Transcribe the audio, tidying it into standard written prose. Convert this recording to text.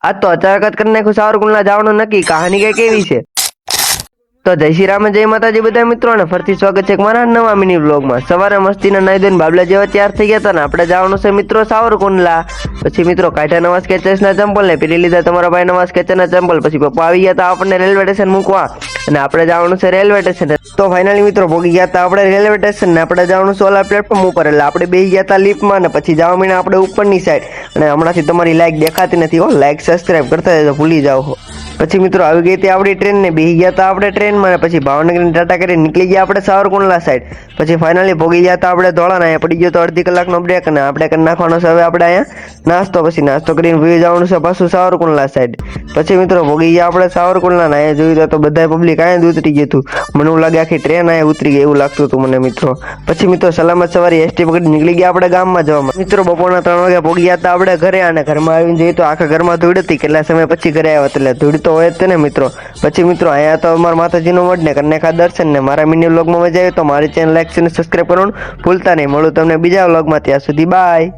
आज तो अचानक જ કરી નાખ્યું સાવરકુંડલા જવાનું નક્કી. કહાની કઈ કેવી છે? તો જય શ્રી રામ, જય માતાજી બધા મિત્રોને ફરીથી સ્વાગત છે મારા નવા મિની વ્લોગમાં. સવારે મસ્તીના નાઈ ધોઈને બાબલા જેવા તૈયાર થઈ ગયા હતા ને આપણે જવાનું છે મિત્રો સાવરકુંડલા. પછી મિત્રો કાઢ્યા નવા સ્કેચર્સના ચંપલ ને પેલી લીધા તમારા ભાઈ નવા સ્કેચરના ચંપલ. પછી પપ્પા આવી ગયા હતા આપણને રેલવે સ્ટેશન મૂકવા અને આપણે જવાનું છે રેલવે સ્ટેશન. તો ફાઇનલી મિત્રો પહોંચી ગયા હતા આપણે રેલવે સ્ટેશન ને આપણે જવાનું છે ઓલા પ્લેટફોર્મ ઉપર. એટલે આપણે બેસી ગયા હતા લિફ્ટમાં ને પછી જવા મીણા આપણે ઉપરની સાઈડ. અને હમણાંથી તમારી લાઈક દેખાતી નથી હો, લાઈક સબસ્ક્રાઇબ કરતા જજો, ભૂલી જાઓ. પછી મિત્રો આવી ગઈ હતી આપણી ટ્રેન ને બેસી ગયા હતા આપણે ટ્રેનમાં. પછી ભાવનગરની ટાટા કરી નીકળી ગયા આપણે સાવરકુંડલા સાઈડ. પછી ફાઇનલી ભોગી ગયા હતા આપણે ધોળાના. અહીંયા પડી ગયો તો અડધી કલાકનો બ્રેક અને આપણે કરી નાખવાનો છે હવે આપણે અહીંયા નાસ્તો. પછી નાસ્તો કરીને ભૂલી જવાનું છે પાછું સાવરકુંડલા સાઈડ. પછી મિત્રો ભોગી ગયા આપણે સાવરકુંડલાના. અહીંયા જોયું તો બધા પબ્લિક અહીંયા જ ઉતરી ગયું હતું. મને એવું લાગે આખી ટ્રેન અહીંયા ઉતરી ગઈ એવું લાગતું હતું મને મિત્રો. પછી મિત્રો સલામત સવારી એસટી પકડી નીકળી ગયા આપણે ગામમાં જવામાં. મિત્રો બપોરના 3 વાગે ભોગી ગયા હતા આપણે ઘરે. અને ઘરમાં આવીને જોઈએ તો આખા ઘરમાં ધૂળ હતી. કેટલા સમય પછી ઘરે આવ્યા એટલે ધૂળ તો હોય જ ને મિત્રો. પછી મિત્રો અહીંયા તો અમારા માતાજીનો મઢ ને કન્યા દર્શન ને મારા મિની વ્લોગમાં મજા આવી તો મારી ચેનલ લાઈક અને સબસ્ક્રાઇબ કરવાનું ભૂલતા નહીં. મળું તમને બીજા વ્લોગમાં, ત્યાં સુધી બાય.